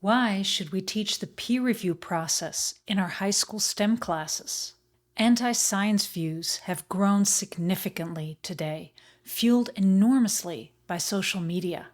Why should we teach the peer review process in our high school STEM classes? Anti-science views have grown significantly today, fueled enormously by social media.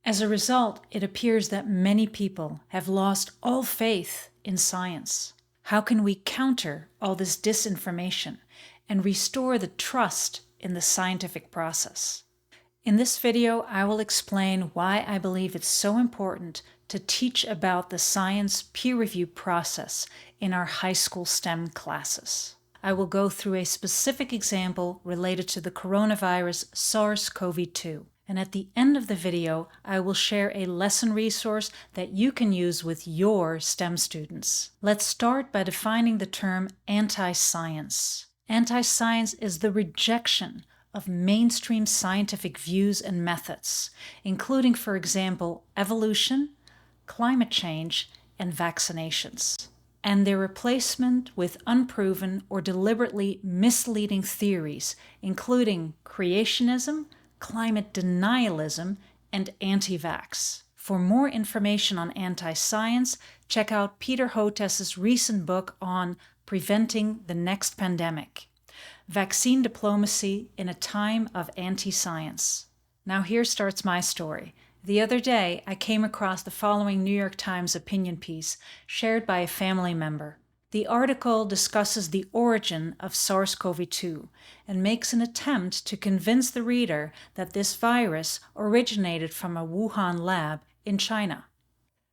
As a result, it appears that many people have lost all faith in science. How can we counter all this disinformation and restore the trust in the scientific process? In this video, I will explain why I believe it's so important to teach about the science peer review process in our high school STEM classes. I will go through a specific example related to the coronavirus SARS-CoV-2. And at the end of the video, I will share a lesson resource that you can use with your STEM students. Let's start by defining the term anti-science. Anti-science is the rejection of mainstream scientific views and methods, including, for example, evolution, climate change, and vaccinations, and their replacement with unproven or deliberately misleading theories, including creationism, climate denialism, and anti-vax. For more information on anti-science, check out Peter Hotez's recent book on Preventing the Next Pandemic: Vaccine Diplomacy in a Time of Anti-Science. Now here starts my story. The other day, I came across the following New York Times opinion piece shared by a family member. The article discusses the origin of SARS-CoV-2 and makes an attempt to convince the reader that this virus originated from a Wuhan lab in China.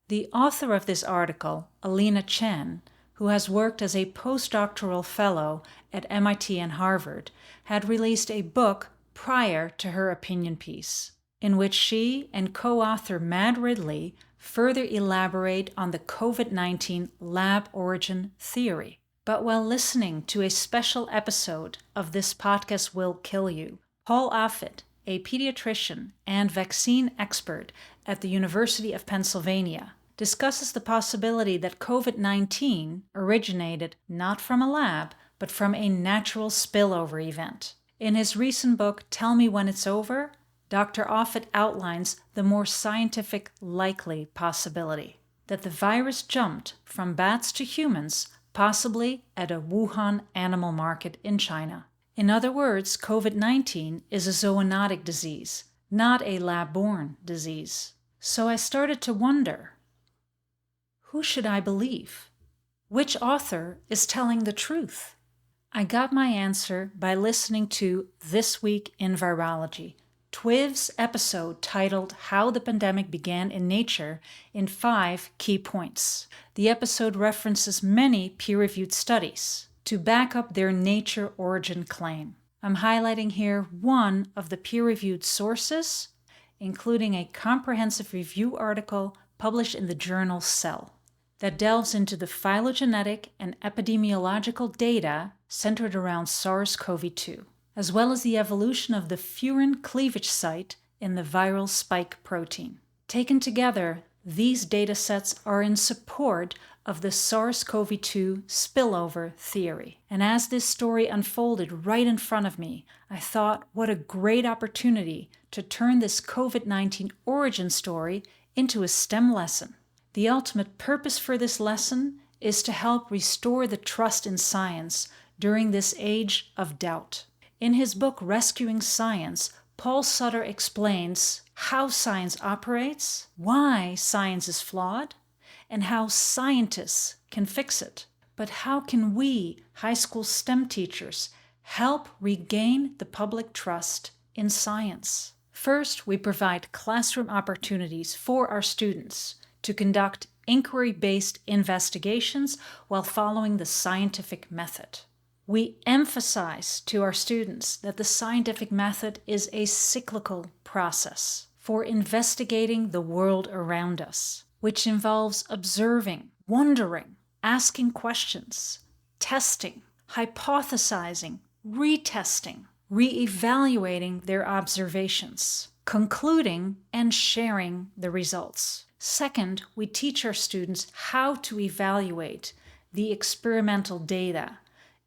The author of this article, Alina Chen, who has worked as a postdoctoral fellow at MIT and Harvard, had released a book prior to her opinion piece, in which she and co-author Mad Ridley further elaborate on the COVID-19 lab origin theory. But while listening to a special episode of This Podcast Will Kill You, Paul Offit, a pediatrician and vaccine expert at the University of Pennsylvania, discusses the possibility that COVID-19 originated not from a lab, but from a natural spillover event. In his recent book, Tell Me When It's Over, Dr. Offit outlines the more scientific likely possibility that the virus jumped from bats to humans, possibly at a Wuhan animal market in China. In other words, COVID-19 is a zoonotic disease, not a lab-borne disease. So I started to wonder, who should I believe? Which author is telling the truth? I got my answer by listening to This Week in Virology, TWIV's episode titled How the Pandemic Began in Nature in 5 key points. The episode references many peer-reviewed studies to back up their nature origin claim. I'm highlighting here one of the peer-reviewed sources, including a comprehensive review article published in the journal Cell that delves into the phylogenetic and epidemiological data centered around SARS-CoV-2, as well as the evolution of the furin cleavage site in the viral spike protein. Taken together, these datasets are in support of the SARS-CoV-2 spillover theory. And as this story unfolded right in front of me, I thought, what a great opportunity to turn this COVID-19 origin story into a STEM lesson. The ultimate purpose for this lesson is to help restore the trust in science during this age of doubt. In his book, Rescuing Science, Paul Sutter explains how science operates, why science is flawed, and how scientists can fix it. But how can we, high school STEM teachers, help regain the public trust in science? First, we provide classroom opportunities for our students to conduct inquiry-based investigations while following the scientific method. We emphasize to our students that the scientific method is a cyclical process for investigating the world around us, which involves observing, wondering, asking questions, testing, hypothesizing, retesting, re-evaluating their observations, concluding and sharing the results. Second, we teach our students how to evaluate the experimental data,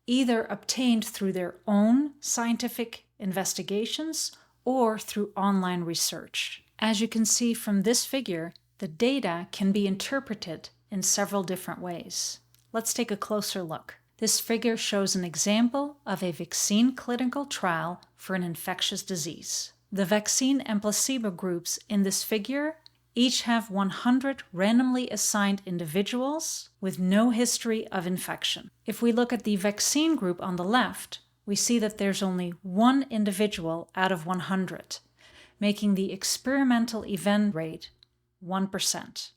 either obtained through their own scientific investigations or through online research. As you can see from this figure, The data can be interpreted in several different ways. Let's take a closer look. This figure shows an example of a vaccine clinical trial for an infectious disease. The vaccine and placebo groups in this figure each have 100 randomly assigned individuals with no history of infection. If we look at the vaccine group on the left, we see that there's only one individual out of 100, making the experimental event rate 1%.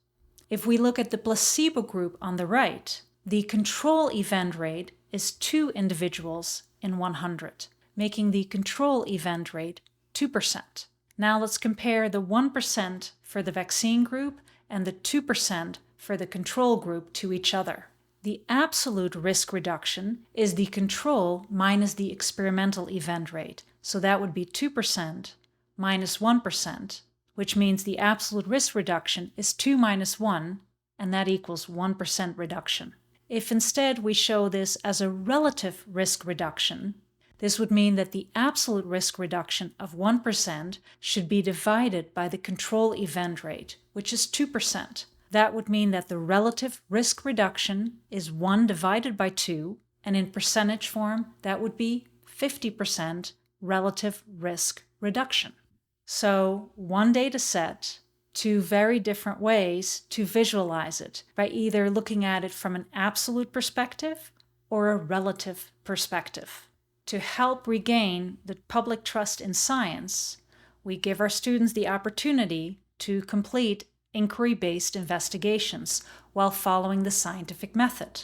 If we look at the placebo group on the right, the control event rate is 2 individuals in 100, making the control event rate 2%. Now let's compare the 1% for the vaccine group and the 2% for the control group to each other. The absolute risk reduction is the control minus the experimental event rate. So that would be 2% minus 1%, which means the absolute risk reduction is 2 minus 1, and that equals 1% reduction. If instead we show this as a relative risk reduction, this would mean that the absolute risk reduction of 1% should be divided by the control event rate, which is 2%. That would mean that the relative risk reduction is 1 divided by 2, and in percentage form, that would be 50% relative risk reduction. So one data set, 2 very different ways to visualize it, by either looking at it from an absolute perspective or a relative perspective. To help regain the public trust in science, we give our students the opportunity to complete inquiry-based investigations while following the scientific method.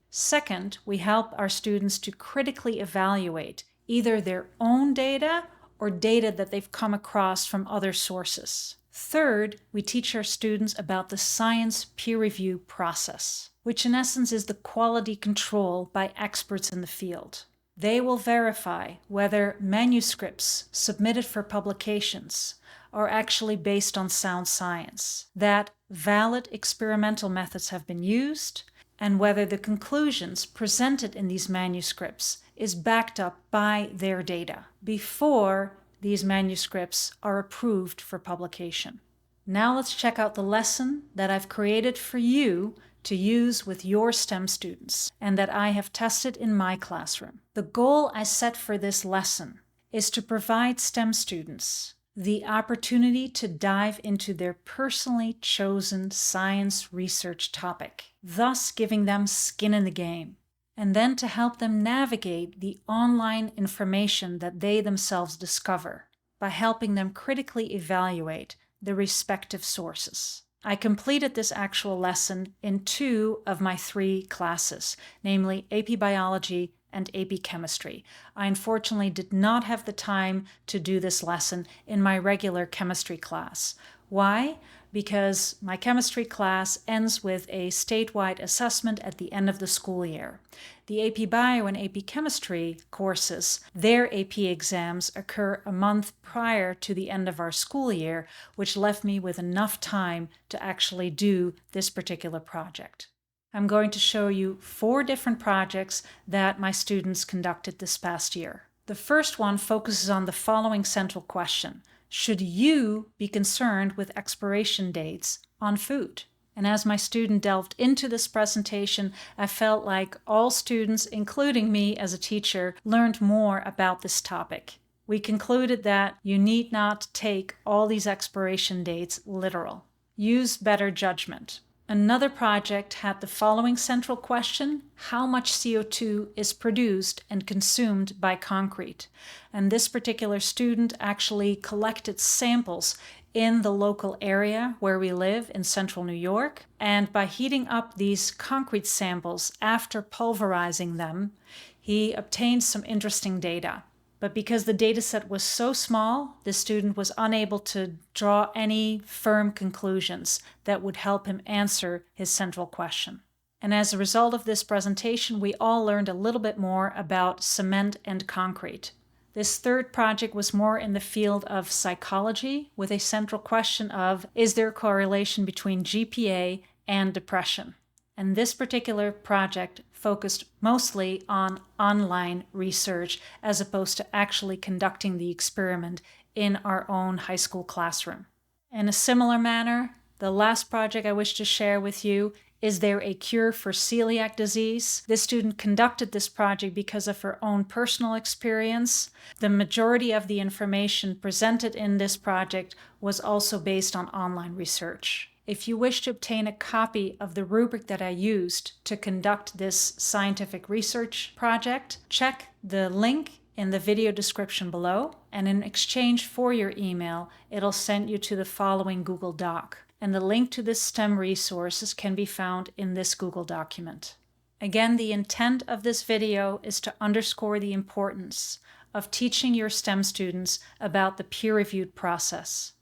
Second, we help our students to critically evaluate either their own data or data that they've come across from other sources. Third, we teach our students about the science peer review process, which in essence is the quality control by experts in the field. They will verify whether manuscripts submitted for publications are actually based on sound science, that valid experimental methods have been used, and whether the conclusions presented in these manuscripts is backed up by their data before these manuscripts are approved for publication. Now let's check out the lesson that I've created for you to use with your STEM students and that I have tested in my classroom. The goal I set for this lesson is to provide STEM students the opportunity to dive into their personally chosen science research topic, thus giving them skin in the game, and then to help them navigate the online information that they themselves discover by helping them critically evaluate the respective sources. I completed this actual lesson in 2 of my 3 classes, namely AP Biology and AP Chemistry. I unfortunately did not have the time to do this lesson in my regular chemistry class. Why? Because my chemistry class ends with a statewide assessment at the end of the school year. The AP Bio and AP Chemistry courses, their AP exams occur a month prior to the end of our school year, which left me with enough time to actually do this particular project. I'm going to show you 4 different projects that my students conducted this past year. The first one focuses on the following central question: should you be concerned with expiration dates on food? And as my student delved into this presentation, I felt like all students, including me as a teacher, learned more about this topic. We concluded that you need not take all these expiration dates literal. Use better judgment. Another project had the following central question: how much CO2 is produced and consumed by concrete? And this particular student actually collected samples in the local area where we live in central New York, and by heating up these concrete samples after pulverizing them, he obtained some interesting data. But because the data set was so small, the student was unable to draw any firm conclusions that would help him answer his central question. And as a result of this presentation, we all learned a little bit more about cement and concrete. This third project was more in the field of psychology, with a central question of, is there a correlation between GPA and depression? And this particular project focused mostly on online research as opposed to actually conducting the experiment in our own high school classroom. In a similar manner, The last project I wish to share with you: is there a cure for celiac disease? This student conducted this project because of her own personal experience. The majority of the information presented in this project was also based on online research. If you wish to obtain a copy of the rubric that I used to conduct this scientific research project, check the link in the video description below, and in exchange for your email, it'll send you to the following Google Doc. And the link to this STEM resources can be found in this Google document. Again, the intent of this video is to underscore the importance of teaching your STEM students about the peer-reviewed process,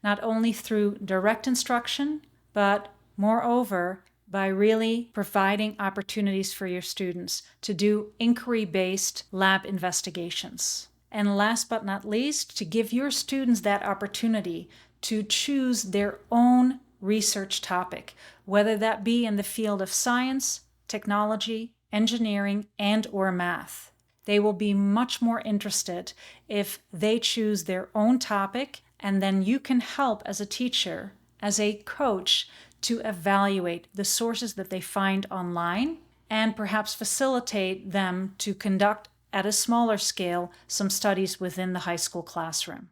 not only through direct instruction, but moreover, by really providing opportunities for your students to do inquiry-based lab investigations. And last but not least, to give your students that opportunity to choose their own research topic, whether that be in the field of science, technology, engineering, and/or math. They will be much more interested if they choose their own topic, and then you can help as a teacher, as a coach, to evaluate the sources that they find online and perhaps facilitate them to conduct at a smaller scale some studies within the high school classroom.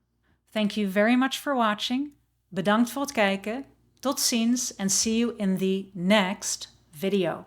Thank you very much for watching. Bedankt voor het kijken. Tot ziens and see you in the next video.